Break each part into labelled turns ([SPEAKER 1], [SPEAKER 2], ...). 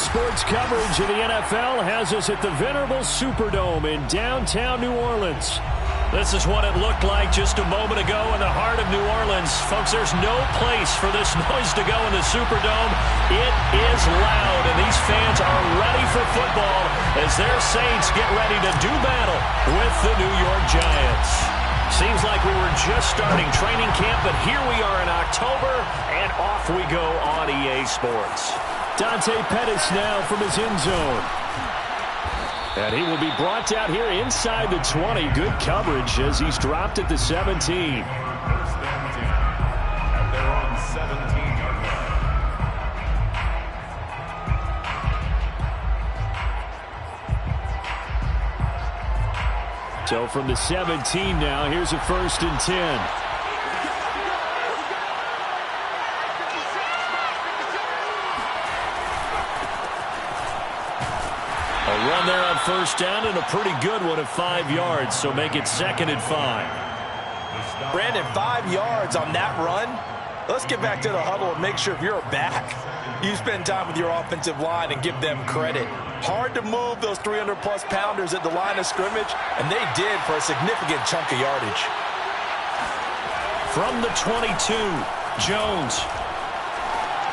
[SPEAKER 1] sports coverage of the NFL has us at the venerable Superdome in downtown New Orleans. This is what it looked like just a moment ago in the heart of New Orleans. Folks, there's no place for this noise to go in the Superdome. It is loud, and these fans are ready for football as their Saints get ready to do battle with the New York Giants. Seems like we were just starting training camp, but here we are in October, and off we go on EA Sports. Dante Pettis now from his end zone. And he will be brought out here inside the 20. Good coverage as he's dropped at the 17.
[SPEAKER 2] First and 10 at their own 17-yard line.
[SPEAKER 1] So from the 17 now, here's a first and 10. Run there on first down, and a pretty good one at 5 yards, so make it 2nd and 5.
[SPEAKER 3] Brandon, 5 yards on that run. Let's get back to the huddle and make sure if you're back, you spend time with your offensive line and give them credit. Hard to move those 300-plus pounders at the line of scrimmage, and they did for a significant chunk of yardage.
[SPEAKER 1] From the 22, Jones.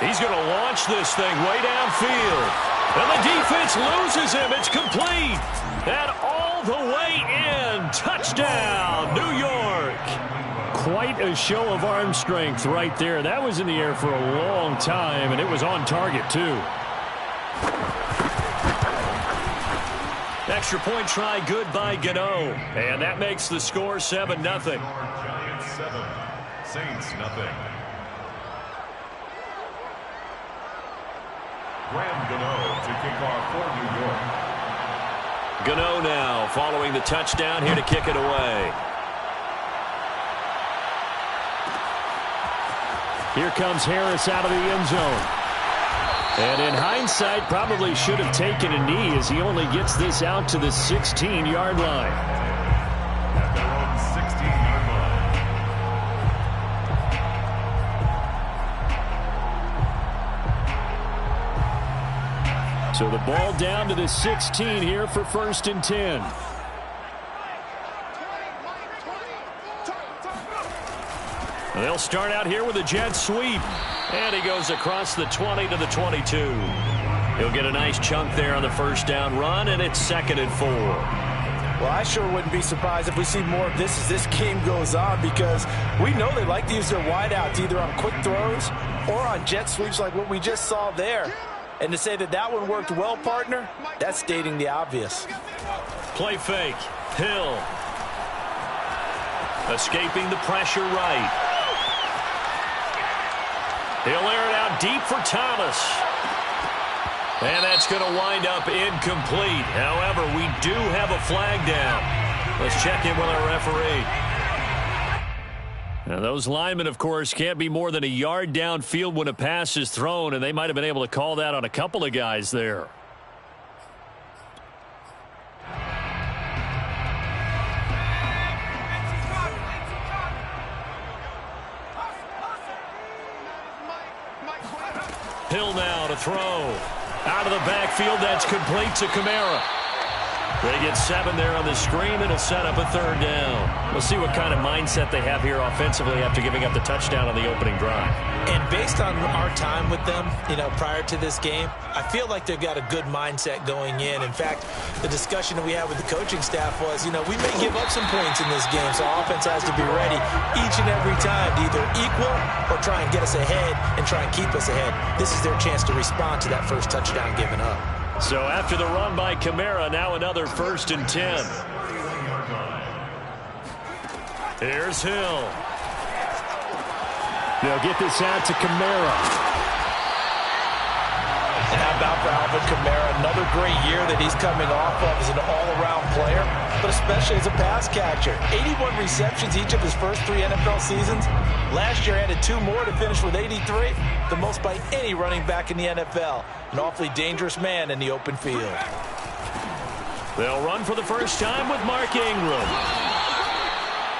[SPEAKER 1] He's going to launch this thing way downfield. And the defense loses him. It's complete. And all the way in. Touchdown, New York. Quite a show of arm strength right there. That was in the air for a long time, and it was on target, too. Extra point try good by Gano. And that makes the score 7-0.
[SPEAKER 2] Giants 7, Saints nothing. Graham Gano to kick off for New York.
[SPEAKER 1] Gano now following the touchdown here to kick it away. Here comes Harris out of the end zone. And in hindsight, probably should have taken a knee as he only gets this out to the 16-yard line.
[SPEAKER 2] At their own 16-yard line.
[SPEAKER 1] So the ball down to the 16 here for 1st and 10. And they'll start out here with a jet sweep. And he goes across the 20 to the 22. He'll get a nice chunk there on the first down run, and it's 2nd and 4.
[SPEAKER 3] Well, I sure wouldn't be surprised if we see more of this as this game goes on, because we know they like to use their wideouts either on quick throws or on jet sweeps like what we just saw there. And to say that that one worked well, partner, that's stating the obvious.
[SPEAKER 1] Play fake. Hill. Escaping the pressure right. He'll air it out deep for Thomas. And that's going to wind up incomplete. However, we do have a flag down. Let's check in with our referee. Now, those linemen, of course, can't be more than a yard downfield when a pass is thrown, and they might have been able to call that on a couple of guys there. Hill now to throw. Out of the backfield, that's complete to Kamara. They get 7 there on the screen. It'll set up a 3rd down. We'll see what kind of mindset they have here offensively after giving up the touchdown on the opening drive.
[SPEAKER 3] And based on our time with them, prior to this game, I feel like they've got a good mindset going in. In fact, the discussion that we had with the coaching staff was, we may give up some points in this game, so offense has to be ready each and every time to either equal or try and get us ahead and try and keep us ahead. This is their chance to respond to that first touchdown given up.
[SPEAKER 1] So after the run by Kamara, now another 1st and 10. Here's Hill. They'll get this out to Kamara.
[SPEAKER 3] And how about for Alvin Kamara? Another great year that he's coming off of as an all-around player, but especially as a pass catcher. 81 receptions each of his first 3 NFL seasons. Last year added 2 more to finish with 83, the most by any running back in the NFL. An awfully dangerous man in the open field.
[SPEAKER 1] They'll run for the first time with Mark Ingram.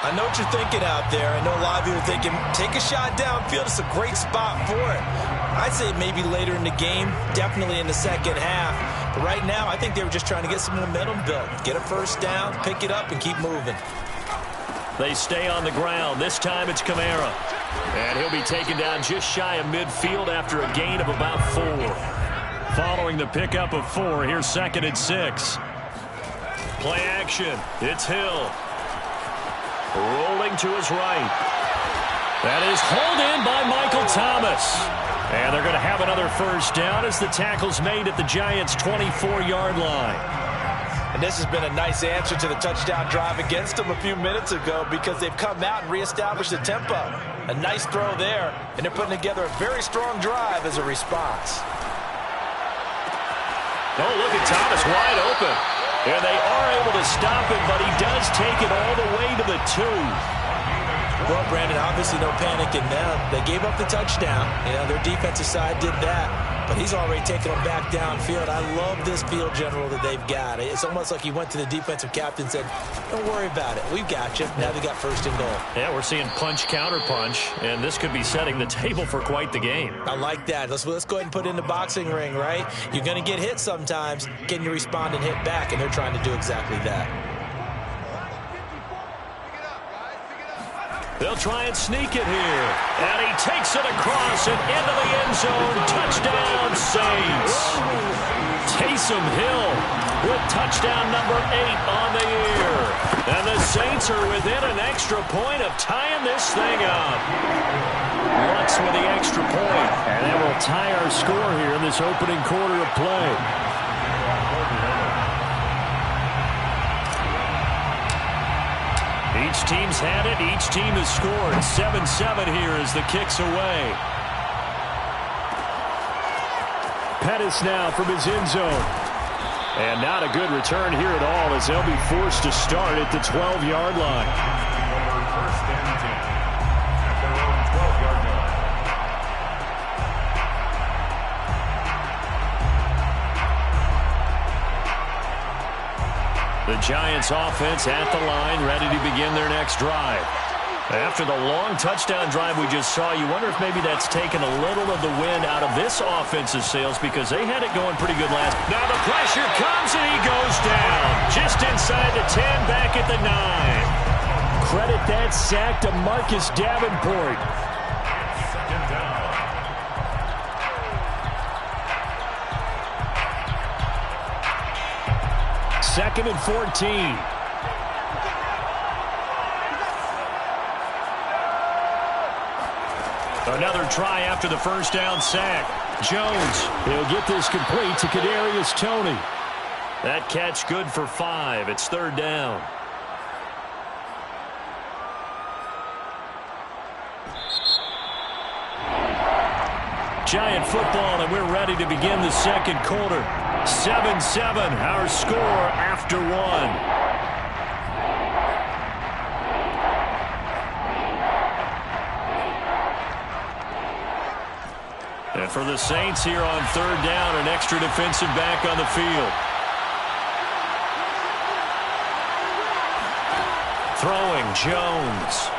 [SPEAKER 3] I know what you're thinking out there. I know a lot of you are thinking, take a shot downfield. It's a great spot for it. I'd say maybe later in the game, definitely in the second half. But right now, I think they were just trying to get some momentum built. Get a first down, pick it up, and keep moving.
[SPEAKER 1] They stay on the ground. This time it's Kamara. And he'll be taken down just shy of midfield after a gain of about 4. Following the pickup of 4, here's 2nd and 6. Play action. It's Hill. Rolling to his right. That is hauled in by Michael Thomas. And they're going to have another first down as the tackle's made at the Giants' 24-yard line.
[SPEAKER 3] And this has been a nice answer to the touchdown drive against them a few minutes ago because they've come out and reestablished the tempo. A nice throw there, and they're putting together a very strong drive as a response.
[SPEAKER 1] Oh, look at Thomas wide open. And they are able to stop him, but he does take it all the way to the 2.
[SPEAKER 3] Well, Brandon, obviously no panic in them. They gave up the touchdown. You know, their defensive side did that, but he's already taken them back downfield. I love this field general that they've got. It's almost like he went to the defensive captain and said, don't worry about it. We've got you. Now they got 1st and goal.
[SPEAKER 1] Yeah, we're seeing punch, counter punch, and this could be setting the table for quite the game.
[SPEAKER 3] I like that. Let's go ahead and put it in the boxing ring, right? You're going to get hit sometimes. Can you respond and hit back? And they're trying to do exactly that.
[SPEAKER 1] They'll try and sneak it here. And he takes it across and into the end zone. Touchdown, Saints. Taysom Hill with touchdown number 8 on the year. And the Saints are within an extra point of tying this thing up. Lutz with the extra point. And that will tie our score here in this opening quarter of play. Each team's had it. Each team has scored. 7-7 here as the kick's away. Pettis now from his end zone. And not a good return here at all as they'll be forced to start at the 12-yard line.
[SPEAKER 2] First and 10 at their own 12-yard line.
[SPEAKER 1] The Giants offense at the line, ready to begin their next drive. After the long touchdown drive we just saw, you wonder if maybe that's taken a little of the wind out of this offense's sails because they had it going pretty good last. Now the pressure comes and he goes down. Just inside the 10, back at the 9. Credit that sack to Marcus Davenport.
[SPEAKER 2] Second down.
[SPEAKER 1] 2nd and 14. Another try after the first down sack. Jones, he'll get this complete to Kadarius Toney. That catch good for 5. It's 3rd down. Giant football, and we're ready to begin the second quarter. 7-7, our score after 1. And for the Saints here on 3rd down, an extra defensive back on the field. Throwing, Jones.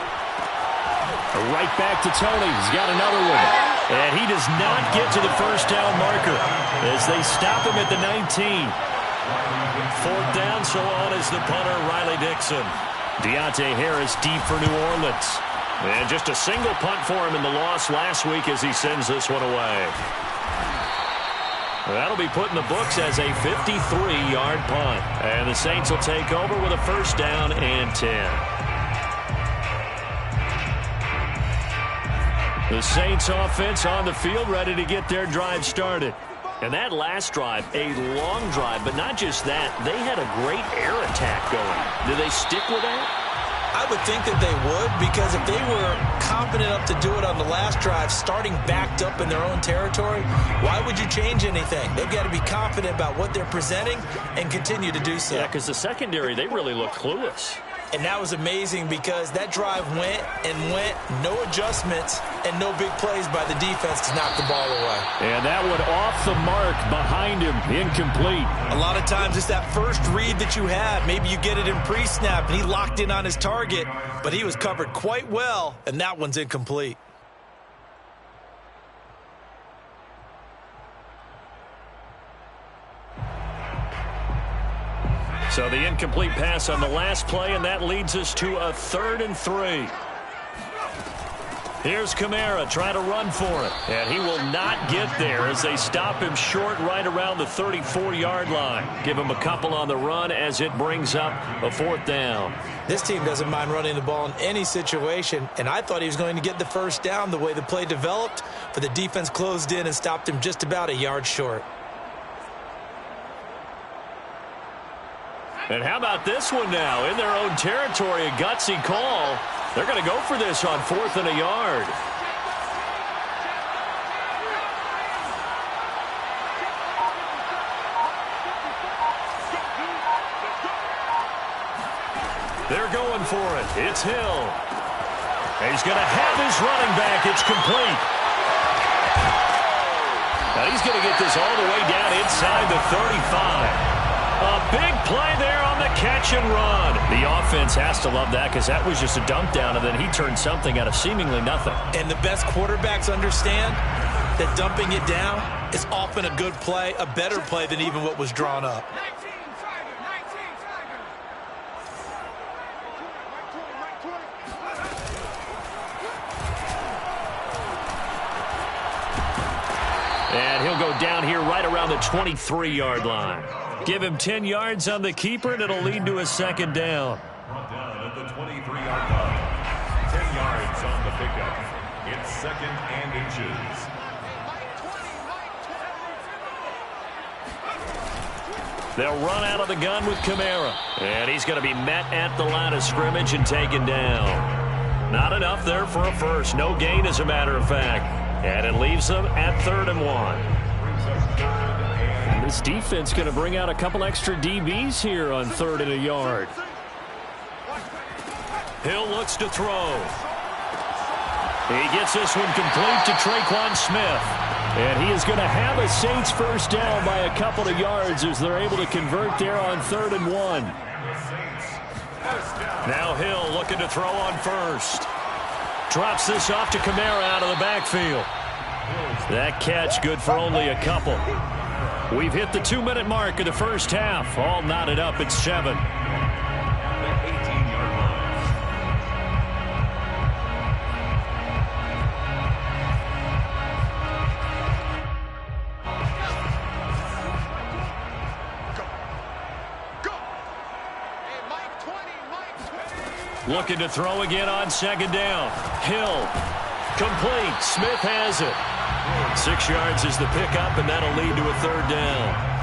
[SPEAKER 1] Right back to Toney. He's got another one. And he does not get to the first down marker as they stop him at the 19. 4th down, so on is the punter, Riley Dixon. Deontay Harris deep for New Orleans. And just a single punt for him in the loss last week as he sends this one away. That'll be put in the books as a 53-yard punt. And the Saints will take over with a 1st down and 10. The Saints offense on the field ready to get their drive started. And that last drive, a long drive, but not just that. They had a great air attack going. Do they stick with that?
[SPEAKER 3] I would think that they would because if they were confident enough to do it on the last drive, starting backed up in their own territory, why would you change anything? They've got to be confident about what they're presenting and continue to do so.
[SPEAKER 1] Yeah, because the secondary, they really look clueless.
[SPEAKER 3] And that was amazing because that drive went and went, no adjustments and no big plays by the defense to knock the ball away.
[SPEAKER 1] And that one off the mark behind him, incomplete.
[SPEAKER 3] A lot of times it's that first read that you have. Maybe you get it in pre-snap and he locked in on his target, but he was covered quite well, and that one's incomplete.
[SPEAKER 1] So the incomplete pass on the last play, and that leads us to a 3rd and 3. Here's Kamara trying to run for it, and he will not get there as they stop him short right around the 34-yard line. Give him a couple on the run as it brings up a 4th down.
[SPEAKER 3] This team doesn't mind running the ball in any situation, and I thought he was going to get the first down the way the play developed, but the defense closed in and stopped him just about a yard short.
[SPEAKER 1] And how about this one now? In their own territory, a gutsy call. They're going to go for this on 4th and a yard. They're going for it. It's Hill. And he's going to have his running back. It's complete. Now he's going to get this all the way down inside the 35. A big play there on the catch and run. The offense has to love that because that was just a dump down, and then he turned something out of seemingly nothing.
[SPEAKER 3] And the best quarterbacks understand that dumping it down is often a good play, a better play than even what was drawn up.
[SPEAKER 1] And he'll go down here right around the 23-yard line. Give him 10 yards on the keeper, and it'll lead to a 2nd down.
[SPEAKER 2] Brought down at the 23-yard line. 10 yards on the pickup. It's 2nd and inches.
[SPEAKER 1] They'll run out of the gun with Kamara. And he's going to be met at the line of scrimmage and taken down. Not enough there for a first. No gain, as a matter of fact. And it leaves them at 3rd and 1. And this defense going to bring out a couple extra DBs here on 3rd and a yard. Hill looks to throw. He gets this one complete to Traquan Smith. And he is going to have a Saints first down by a couple of yards as they're able to convert there on 3rd and 1. Now Hill looking to throw on 1st. Drops this off to Kamara out of the backfield. That catch good for only a couple. We've hit the 2-minute mark of the first half. All knotted up at 7. Looking to throw again on 2nd down. Hill. Complete. Smith has it. 6 yards is the pickup, and that'll lead to a 3rd down.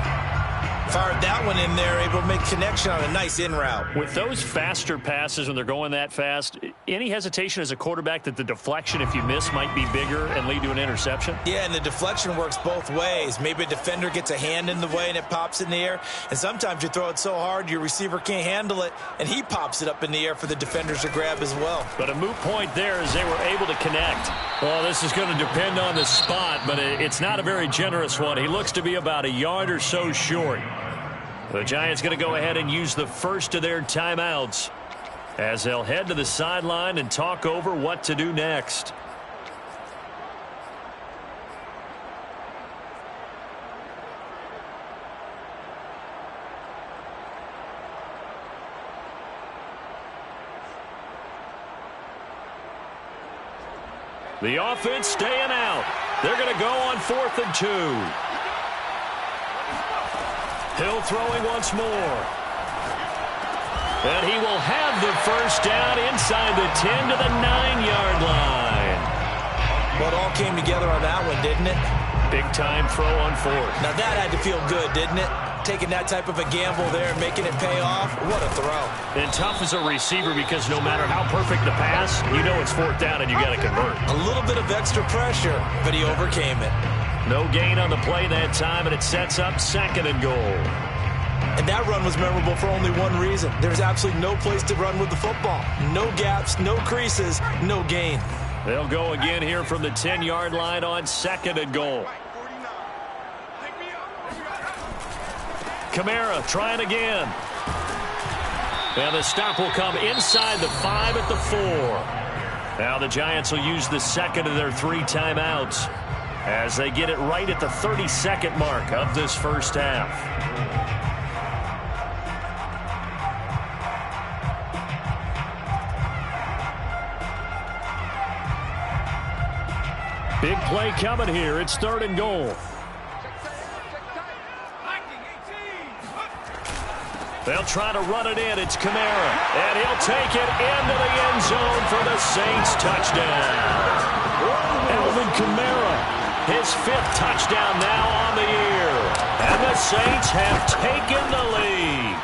[SPEAKER 3] Fired that one in there, able to make connection on a nice in route.
[SPEAKER 1] With those faster passes when they're going that fast, any hesitation as a quarterback that the deflection, if you miss, might be bigger and lead to an interception?
[SPEAKER 3] Yeah, and the deflection works both ways. Maybe a defender gets a hand in the way and it pops in the air. And sometimes you throw it so hard your receiver can't handle it, and he pops it up in the air for the defenders to grab as well.
[SPEAKER 1] But a moot point there as they were able to connect. Well, this is going to depend on the spot, but it's not a very generous one. He looks to be about a yard or so short. The Giants going to go ahead and use the first of their timeouts as they'll head to the sideline and talk over what to do next. The offense staying out. They're going to go on 4th and 2. Hill throwing once more. And he will have the first down inside the 10 to the 9-yard line.
[SPEAKER 3] Well, it all came together on that one, didn't it?
[SPEAKER 1] Big time throw on 4th.
[SPEAKER 3] Now that had to feel good, didn't it? Taking that type of a gamble there and making it pay off. What a throw.
[SPEAKER 1] And tough as a receiver because no matter how perfect the pass, you know it's 4th down and you got to convert.
[SPEAKER 3] A little bit of extra pressure, but he overcame it.
[SPEAKER 1] No gain on the play that time, and it sets up 2nd and goal.
[SPEAKER 3] And that run was memorable for only one reason. There's absolutely no place to run with the football. No gaps, no creases, no gain.
[SPEAKER 1] They'll go again here from the 10-yard line on 2nd and goal. Kamara trying again. And the stop will come inside the 5 at the 4. Now the Giants will use the second of their 3 timeouts as they get it right at the 30-second mark of this first half. Big play coming here. It's 3rd and goal. They'll try to run it in. It's Kamara. And he'll take it into the end zone for the Saints touchdown. Alvin Kamara, his 5th touchdown now on the year. And the Saints have taken the lead.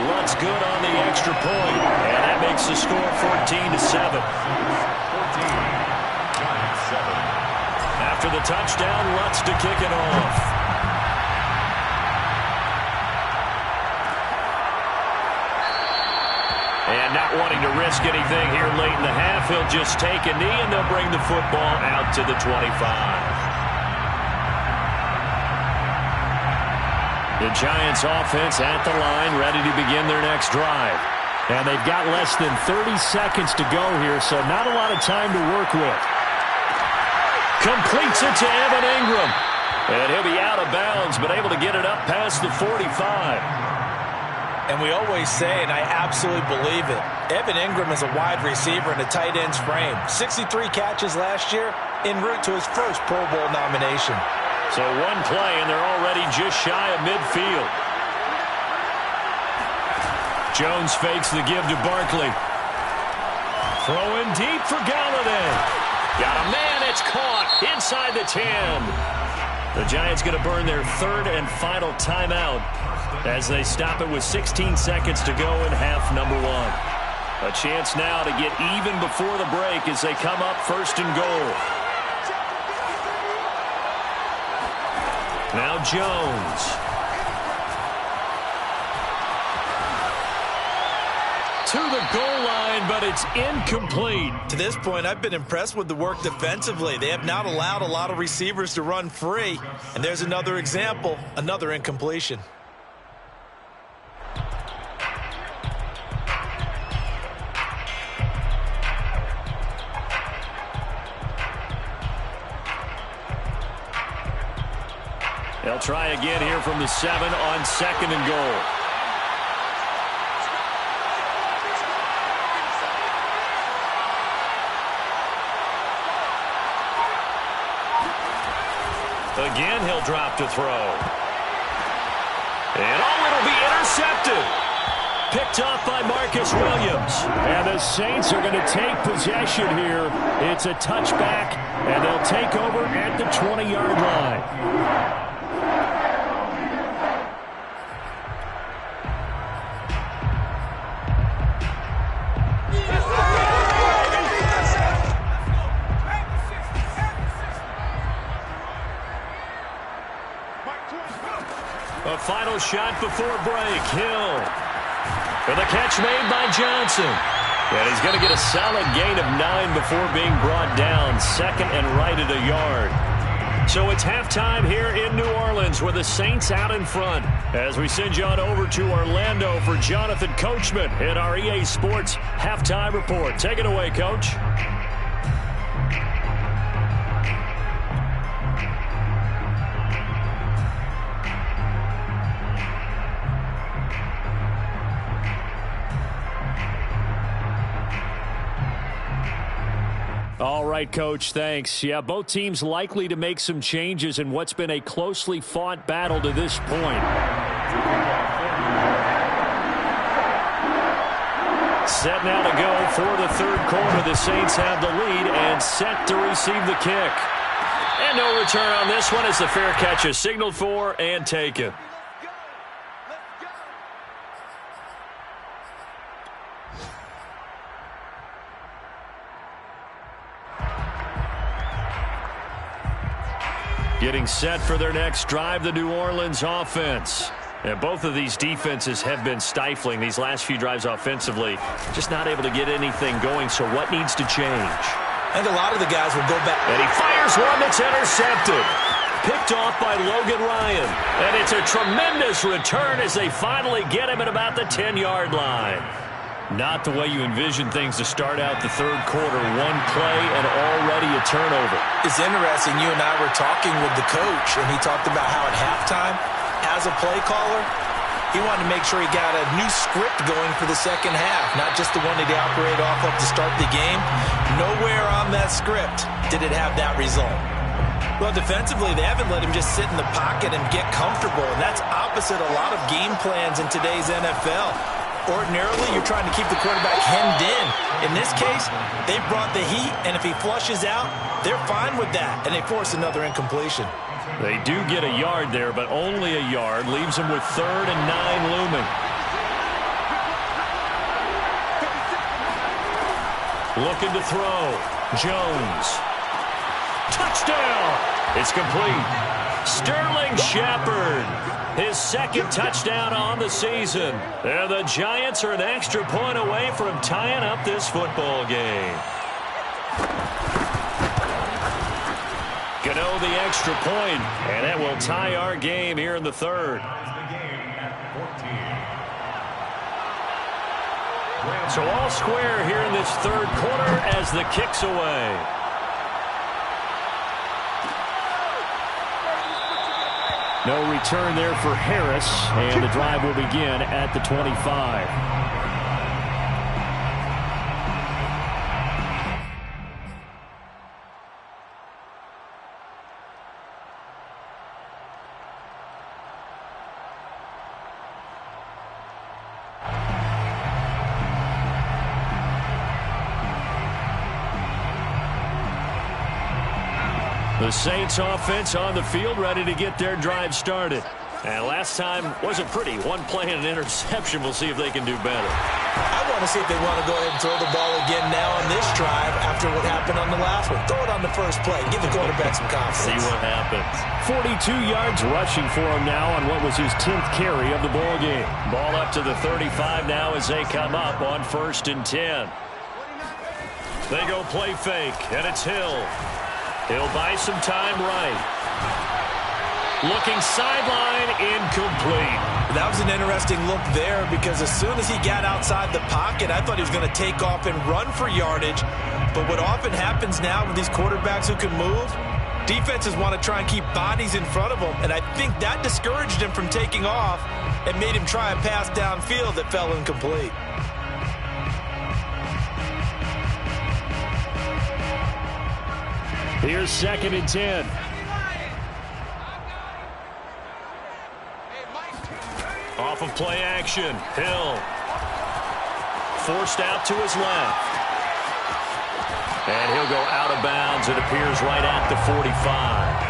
[SPEAKER 1] Lutz good on the extra point. And that makes the score 14-7.
[SPEAKER 2] 14. Giants 7.
[SPEAKER 1] After the touchdown, Lutz to kick it off. And not wanting to risk anything here late in the half, he'll just take a knee, and they'll bring the football out to the 25. The Giants offense at the line, ready to begin their next drive. And they've got less than 30 seconds to go here, so not a lot of time to work with. Completes it to Evan Ingram. And he'll be out of bounds, but able to get it up past the 45.
[SPEAKER 3] And we always say, and I absolutely believe it, Evan Ingram is a wide receiver in a tight end's frame. 63 catches last year, en route to his first Pro Bowl nomination.
[SPEAKER 1] So one play, and they're already just shy of midfield. Jones fakes the give to Barkley. Throwing deep for Galladay. Got a man, it's caught inside the 10. The Giants going to burn their 3rd and final timeout as they stop it with 16 seconds to go in half number 1. A chance now to get even before the break as they come up 1st and goal. Now Jones. To the goal line, but it's incomplete.
[SPEAKER 3] To this point, I've been impressed with the work defensively. They have not allowed a lot of receivers to run free. And there's another example, another incompletion.
[SPEAKER 1] They'll try again here from the 7 on 2nd and goal. Again, he'll drop to throw. And it'll be intercepted. Picked off by Marcus Williams. And the Saints are going to take possession here. It's a touchback, and they'll take over at the 20-yard line. A final shot before break. Hill. For the catch made by Johnson. And he's going to get a solid gain of 9 before being brought down. 2nd and right at a yard. So it's halftime here in New Orleans with the Saints out in front. As we send you on over to Orlando for Jonathan Coachman in our EA Sports Halftime Report. Take it away, Coach. All right, Coach, thanks. Yeah, both teams likely to make some changes in what's been a closely fought battle to this point. Set now to go for the 3rd quarter. The Saints have the lead and set to receive the kick. And no return on this one as the fair catch is signaled for and taken. Getting set for their next drive, the New Orleans offense. And both of these defenses have been stifling these last few drives offensively. Just not able to get anything going, so what needs to change?
[SPEAKER 3] I think a lot of the guys will go back.
[SPEAKER 1] And he fires one that's intercepted. Picked off by Logan Ryan. And it's a tremendous return as they finally get him at about the 10-yard line. Not the way you envision things to start out the third quarter. One play and already a turnover.
[SPEAKER 3] It's interesting. You and I were talking with the coach, and he talked about how at halftime, as a play caller, he wanted to make sure he got a new script going for the second half, not just the one that he operated off of to start the game. Nowhere on that script did it have that result. Well, defensively, they haven't let him just sit in the pocket and get comfortable, and that's opposite a lot of game plans in today's NFL. Ordinarily, you're trying to keep the quarterback hemmed in. In this case, they brought the heat, and if he flushes out, they're fine with that, and they force another incompletion.
[SPEAKER 1] They do get a yard there, but only a yard. Leaves them with 3rd and 9 looming. Looking to throw. Jones. Touchdown! It's complete. Sterling Shepard. His second touchdown on the season. And the Giants are an extra point away from tying up this football game. Gano the extra point, and that will tie our game here in the third. So all square here in this third quarter as the kick's away. No return there for Harris, and the drive will begin at the 25. The Saints offense on the field ready to get their drive started. And last time wasn't pretty. One play and an interception. We'll see if they can do better.
[SPEAKER 3] I want to see if they want to go ahead and throw the ball again now on this drive after what happened on the last one. Throw it on the first play. Give the quarterback some confidence.
[SPEAKER 1] See what happens. 42 yards rushing for him now on what was his 10th carry of the ball game. Ball up to the 35 now as they come up on 1st and 10. They go play fake, and it's Hill. He'll buy some time right. Looking sideline, incomplete.
[SPEAKER 3] That was an interesting look there because as soon as he got outside the pocket, I thought he was going to take off and run for yardage. But what often happens now with these quarterbacks who can move, defenses want to try and keep bodies in front of them. And I think that discouraged him from taking off and made him try a pass downfield that fell incomplete.
[SPEAKER 1] Here's 2nd and 10. Off of play action. Hill. Forced out to his left. And he'll go out of bounds. It appears right at the 45.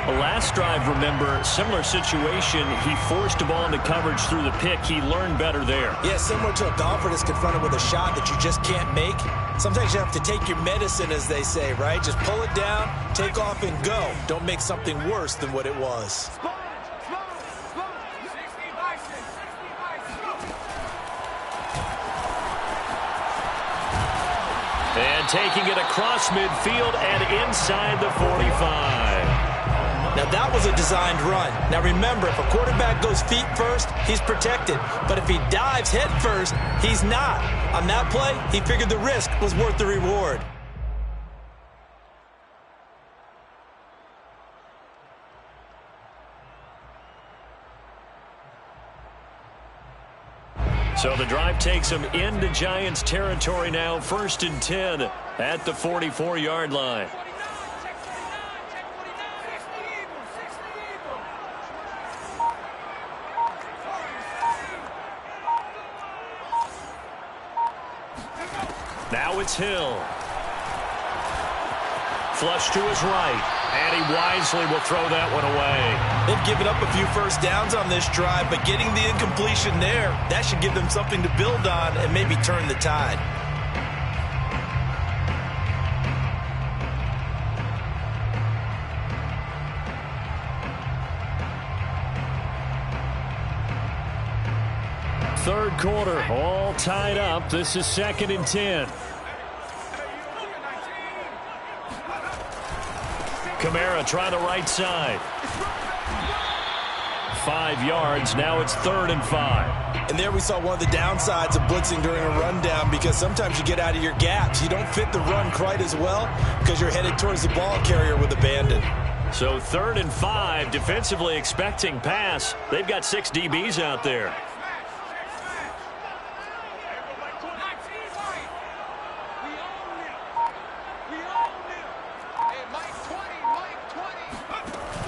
[SPEAKER 1] The last drive, remember, similar situation. He forced the ball into coverage through the pick. He learned better there.
[SPEAKER 3] Yeah, similar to a golfer that's confronted with a shot that you just can't make. Sometimes you have to take your medicine, as they say, right? Just pull it down, take off, and go. Don't make something worse than what it was.
[SPEAKER 1] And taking it across midfield and inside the 45.
[SPEAKER 3] Now, that was a designed run. Now, remember, if a quarterback goes feet first, he's protected. But if he dives head first, he's not. On that play, he figured the risk was worth the reward.
[SPEAKER 1] So the drive takes him into Giants territory now. 1st and 10 at the 44-yard line. Now it's Hill. Flush to his right. And he wisely will throw that one away.
[SPEAKER 3] They've given up a few first downs on this drive, but getting the incompletion there, that should give them something to build on and maybe turn the tide.
[SPEAKER 1] third quarter. All tied up. This is 2nd and 10. Kamara trying the right side. 5 yards. Now it's 3rd and 5.
[SPEAKER 3] And there we saw one of the downsides of blitzing during a rundown, because sometimes you get out of your gaps. You don't fit the run quite as well because you're headed towards the ball carrier with abandon.
[SPEAKER 1] So 3rd and 5, defensively expecting pass. They've got 6 DBs out there.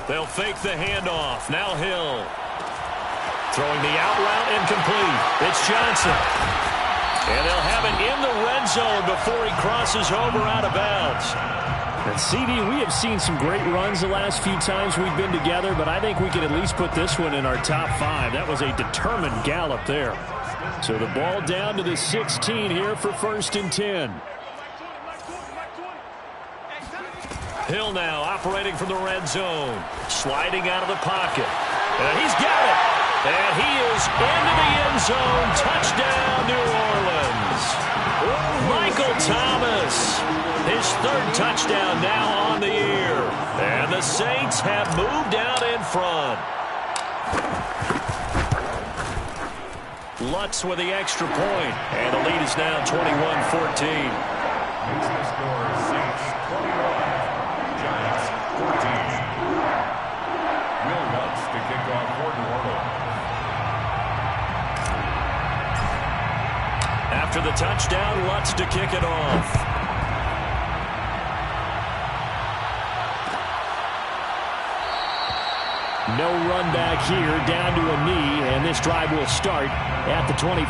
[SPEAKER 1] They'll fake the handoff. Now Hill. Throwing the out route incomplete. It's Johnson. And they'll have it in the red zone before he crosses over out of bounds. And CD, we have seen some great runs the last few times we've been together, but I think we could at least put this one in our top 5. That was a determined gallop there. So the ball down to the 16 here for 1st and 10. Hill now operating from the red zone. Sliding out of the pocket. And he's got it. And he is into the end zone. Touchdown, New Orleans. Michael Thomas. His 3rd touchdown now on the year. And the Saints have moved out in front. Lutz with the extra point. And the lead is now 21-14.
[SPEAKER 2] Makes the score Saints 21. Giants 14. Will Lutz to kick off for New Orleans.
[SPEAKER 1] After the touchdown, Lutz to kick it off. No run back here, down to a knee, and this drive will start at the 25.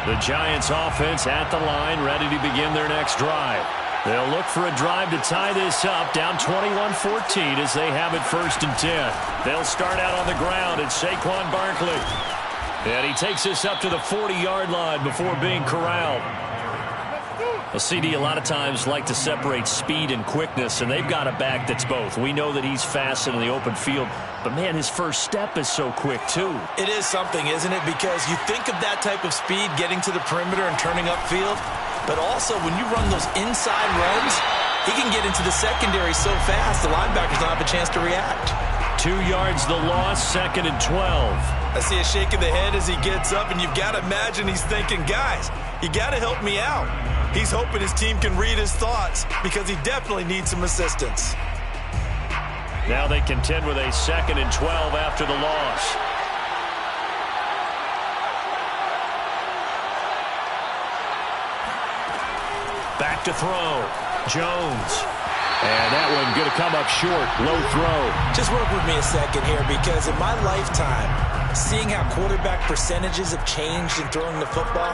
[SPEAKER 1] The Giants offense at the line, ready to begin their next drive. They'll look for a drive to tie this up, down 21-14 as they have it 1st and 10. They'll start out on the ground. It's Saquon Barkley. And he takes this up to the 40-yard line before being corralled. Well, CD, a lot of times like to separate speed and quickness, and they've got a back that's both. We know that he's fast in the open field, but, man, his first step is so quick, too.
[SPEAKER 3] It is something, isn't it? Because you think of that type of speed getting to the perimeter and turning upfield, but also when you run those inside runs, he can get into the secondary so fast the linebackers don't have a chance to react.
[SPEAKER 1] 2 yards the loss, 2nd and 12.
[SPEAKER 3] I see a shake of the head as he gets up, and you've got to imagine he's thinking, guys, you got to help me out. He's hoping his team can read his thoughts because he definitely needs some assistance.
[SPEAKER 1] Now they contend with a 2nd and 12 after the loss. Back to throw. Jones. And that one going to come up short. Low throw.
[SPEAKER 3] Just work with me a second here, because in my lifetime, seeing how quarterback percentages have changed in throwing the football,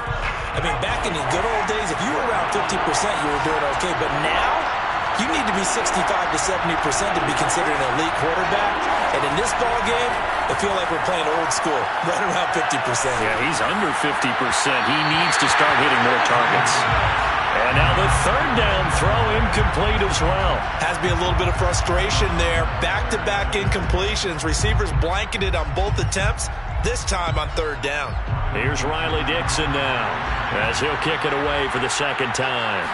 [SPEAKER 3] I mean, back in the good old days, if you were around 50%, you were doing okay. But now, you need to be 65 to 70% to be considered an elite quarterback. And in this ball game, I feel like we're playing old school, right around 50%.
[SPEAKER 1] Yeah, he's under 50%. He needs to start hitting more targets. And now the 3rd down throw incomplete as well.
[SPEAKER 3] Has to be a little bit of frustration there. Back-to-back incompletions. Receivers blanketed on both attempts, this time on 3rd down.
[SPEAKER 1] Here's Riley Dixon now as he'll kick it away for the 2nd time.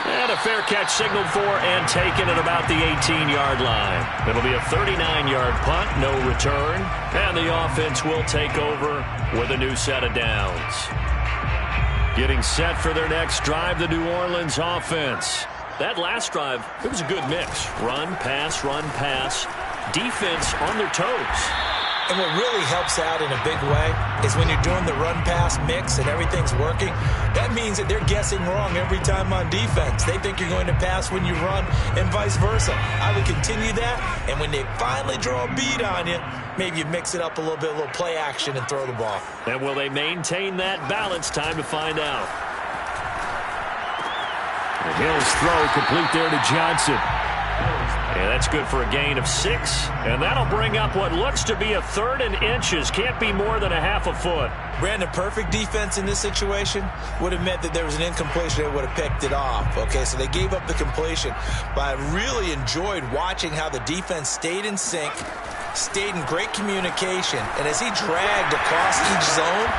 [SPEAKER 1] And a fair catch signaled for and taken at about the 18-yard line. It'll be a 39-yard punt, no return. And the offense will take over with a new set of downs. Getting set for their next drive, the New Orleans offense. That last drive, it was a good mix. Run, pass, defense on their toes.
[SPEAKER 3] And what really helps out in a big way is when you're doing the run-pass mix and everything's working, that means that they're guessing wrong every time on defense. They think you're going to pass when you run and vice versa. I would continue that, and when they finally draw a bead on you, maybe you mix it up a little bit, a little play action, and throw the ball.
[SPEAKER 1] And will they maintain that balance? Time to find out. And Hill's throw complete there to Johnson. And that's good for a gain of 6. And that'll bring up what looks to be a 3rd and inches. Can't be more than a half a foot.
[SPEAKER 3] Brandon, perfect defense in this situation would have meant that there was an incompletion. They would have picked it off. Okay, so they gave up the completion. But I really enjoyed watching how the defense stayed in sync, stayed in great communication. And as he dragged across each zone,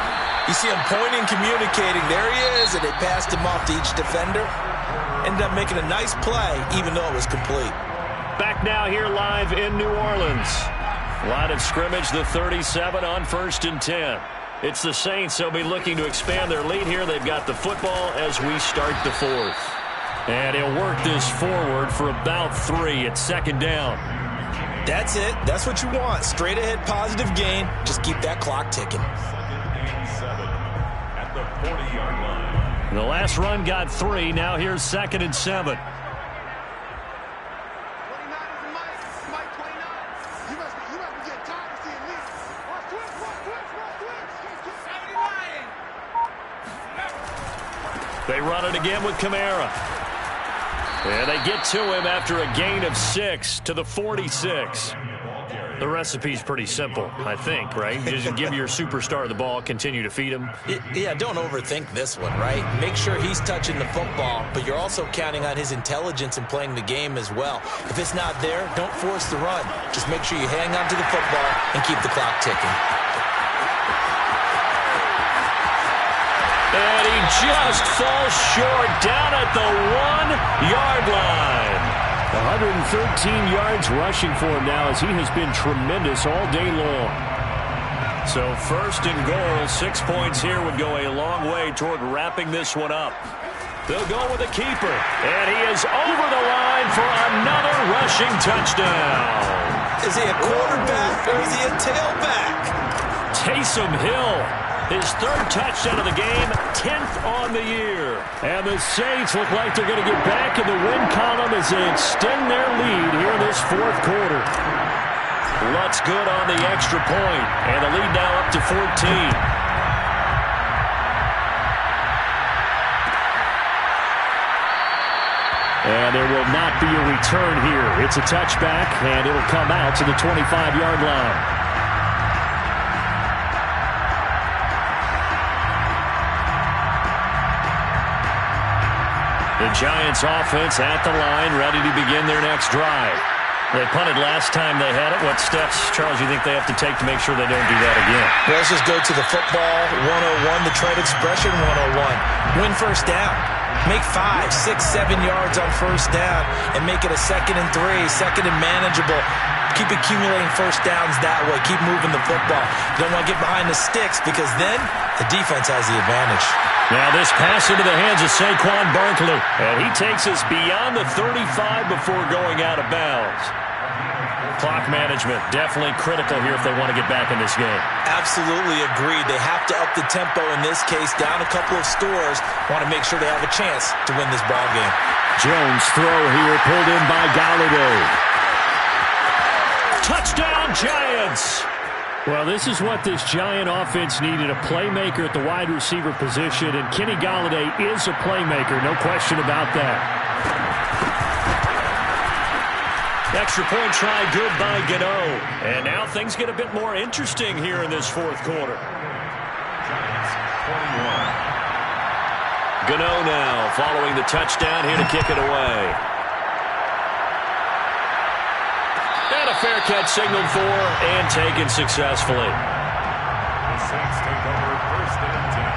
[SPEAKER 3] you see him pointing, communicating. There he is, and they passed him off to each defender. Ended up making a nice play, even though it was complete.
[SPEAKER 1] Back now here live in New Orleans. Line of scrimmage, the 37 on 1st and 10. It's the Saints. They'll be looking to expand their lead here. They've got the football as we start the 4th. And he'll work this forward for about 3 at 2nd down.
[SPEAKER 3] That's it. That's what you want. Straight ahead positive gain. Just keep that clock ticking.
[SPEAKER 2] 2nd and 7 at the 40-yard line.
[SPEAKER 1] The last run got 3. Now here's 2nd and 7. They run it again with Kamara. And they get to him after a gain of 6 to the 46. The recipe's pretty simple, I think, right? Just give your superstar the ball, continue to feed him.
[SPEAKER 3] Yeah, don't overthink this one, right? Make sure he's touching the football, but you're also counting on his intelligence in playing the game as well. If it's not there, don't force the run. Just make sure you hang on to the football and keep the clock ticking.
[SPEAKER 1] And he just falls short down at the 1-yard line. 113 yards rushing for him now as he has been tremendous all day long. So 1st and goal, 6 points here would go a long way toward wrapping this one up. They'll go with a keeper. And he is over the line for another rushing touchdown.
[SPEAKER 3] Is he a quarterback or is he a tailback?
[SPEAKER 1] Taysom Hill. His 3rd touchdown of the game, 10th on the year. And the Saints look like they're going to get back in the win column as they extend their lead here in this 4th quarter. Lutz good on the extra point, and the lead now up to 14. And there will not be a return here. It's a touchback, and it'll come out to the 25-yard line. The Giants offense at the line, ready to begin their next drive. They punted last time they had it. What steps, Charles, you think they have to take to make sure they don't do that again?
[SPEAKER 3] Well, let's just go to the football 101, the trade expression 101. Win 1st down. Make 5, 6, 7 yards on 1st down and make it a 2nd and 3, 2nd and manageable. Keep accumulating 1st downs that way. Keep moving the football. You don't want to get behind the sticks because then the defense has the advantage.
[SPEAKER 1] Now this pass into the hands of Saquon Barkley. And he takes us beyond the 35 before going out of bounds. Clock management definitely critical here if they want to get back in this game.
[SPEAKER 3] Absolutely agreed. They have to up the tempo in this case, down a couple of scores. Want to make sure they have a chance to win this ball game.
[SPEAKER 1] Jones throw here pulled in by Galladay. Touchdown Giants! Well, this is what this Giant offense needed, a playmaker at the wide receiver position, and Kenny Galladay is a playmaker, no question about that. Extra point try good by Gano. And now things get a bit more interesting here in this 4th quarter.
[SPEAKER 2] Giants 21.
[SPEAKER 1] Gano now following the touchdown here to kick it away. And a fair catch signaled for and taken successfully.
[SPEAKER 2] The Saints take over 1st and 10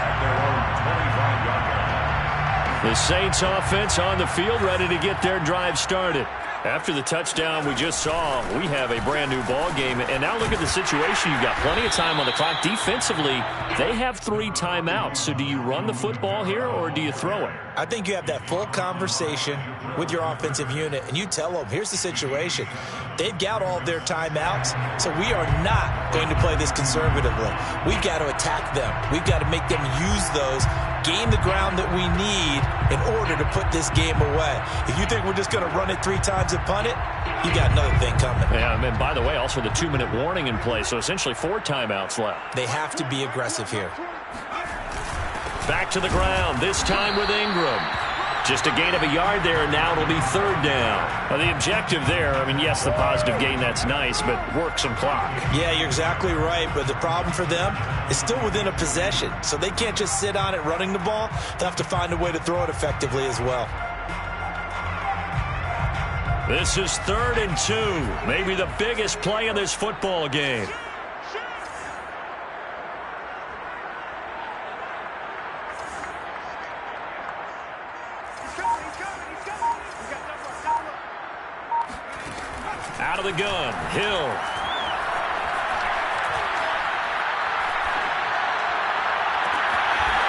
[SPEAKER 2] at their own 25-yard line.
[SPEAKER 1] The Saints offense on the field ready to get their drive started. After the touchdown we just saw, we have a brand-new ball game. And now look at the situation. You've got plenty of time on the clock. Defensively, they have 3 timeouts. So do you run the football here or do you throw it?
[SPEAKER 3] I think you have that full conversation with your offensive unit, and you tell them, here's the situation. They've got all their timeouts, so we are not going to play this conservatively. We've got to attack them. We've got to make them use those, gain the ground that we need in order to put this game away. If you think we're just going to run it 3 times and punt it, you got another thing coming.
[SPEAKER 1] Yeah, and by the way, also the 2-minute warning in play, so essentially 4 timeouts left.
[SPEAKER 3] They have to be aggressive here.
[SPEAKER 1] Back to the ground, this time with Ingram. Just a gain of a yard there, and now it'll be third down. Well, the objective there, I mean, yes, the positive gain, that's nice, but work some clock.
[SPEAKER 3] Yeah, you're exactly right, but the problem for them is still within a possession, so they can't just sit on it running the ball. They'll have to find a way to throw it effectively as well.
[SPEAKER 1] This is 3rd and 2, maybe the biggest play in this football game. Out of the gun, Hill.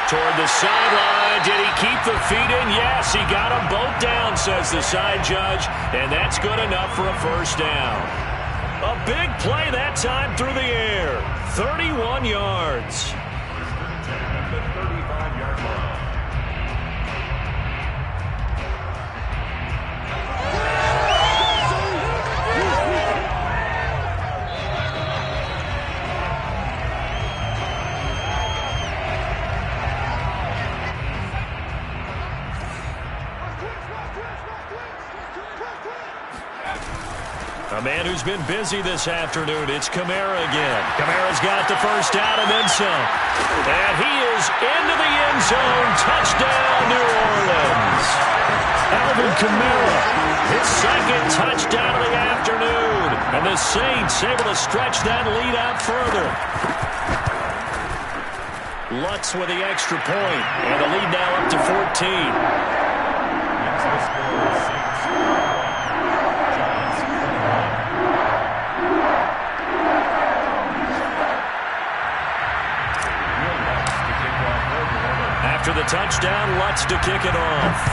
[SPEAKER 1] Toward the sideline. Did he keep the feet in? Yes, he got them both down, says the side judge, and that's good enough for a first down. A big play that time through the air. 31 yards.
[SPEAKER 2] At the 35-yard line.
[SPEAKER 1] A man who's been busy this afternoon. It's Kamara again. Kamara's got the first down and then some. And he is into the end zone. Touchdown, New Orleans. Alvin Kamara, his second touchdown of the afternoon. And the Saints able to stretch that lead out further. Lutz with the extra point. And the lead now up to 14. After the touchdown, Lutz to kick it off.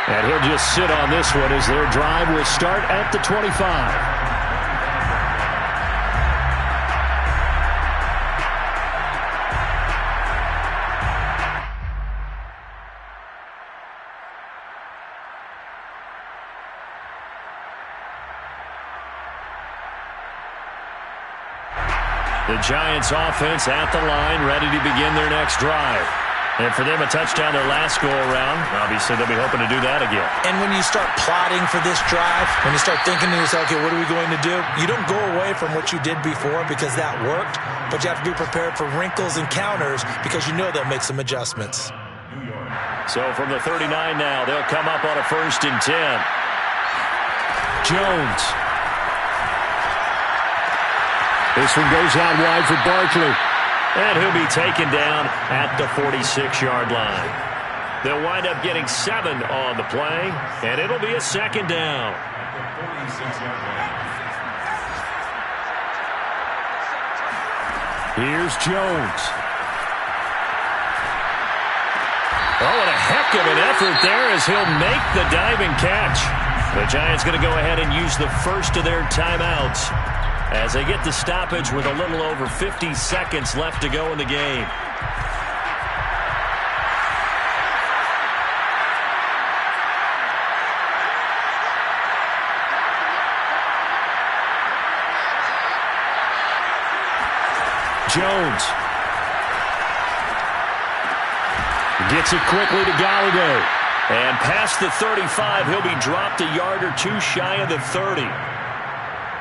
[SPEAKER 1] And he'll just sit on this one as their drive will start at the 25. The Giants offense at the line, ready to begin their next drive. And for them, a touchdown their last go-around. Obviously, they'll be hoping to do that again.
[SPEAKER 3] And when you start plotting for this drive, when you start thinking to yourself, okay, what are we going to do? You don't go away from what you did before because that worked, but you have to be prepared for wrinkles and counters because you know they'll make some adjustments.
[SPEAKER 1] So from the 39 now, they'll come up on a 1st and 10. Jones. This one goes out wide for Barkley. And he'll be taken down at the 46-yard line. They'll wind up getting 7 on the play, and it'll be a 2nd down. Here's Jones. Oh, and a heck of an effort there as he'll make the diving catch. The Giants going to go ahead and use the first of their timeouts as they get the stoppage with a little over 50 seconds left to go in the game. Jones gets it quickly to Galladay. And past the 35, he'll be dropped a yard or two shy of the 30.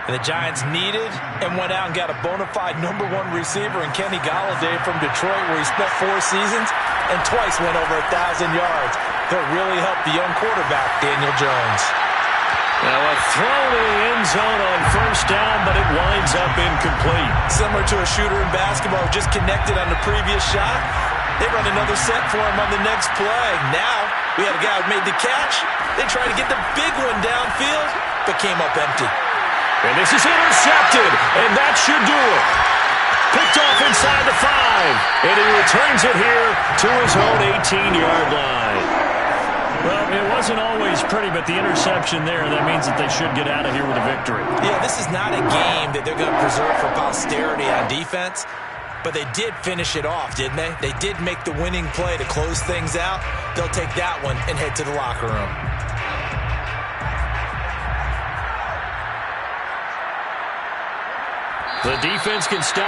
[SPEAKER 3] And the Giants needed and went out and got a bona fide #1 receiver in Kenny Galladay from Detroit, where he spent 4 seasons and twice went over 1,000 yards. He'll really help the young quarterback, Daniel Jones.
[SPEAKER 1] Now a throw to the end zone on 1st down, but it winds up incomplete.
[SPEAKER 3] Similar to a shooter in basketball, just connected on the previous shot. They run another set for him on the next play. Now we had a guy who made the catch. They tried to get the big one downfield, but came up empty.
[SPEAKER 1] And this is intercepted, and that should do it. Picked off inside the 5, and he returns it here to his own 18-yard line. Well, it wasn't always pretty, but the interception there, that means that they should get out of here with a victory.
[SPEAKER 3] Yeah, this is not a game that they're going to preserve for posterity on defense, but they did finish it off, didn't they? They did make the winning play to close things out. They'll take that one and head to the locker room.
[SPEAKER 1] The defense can stop.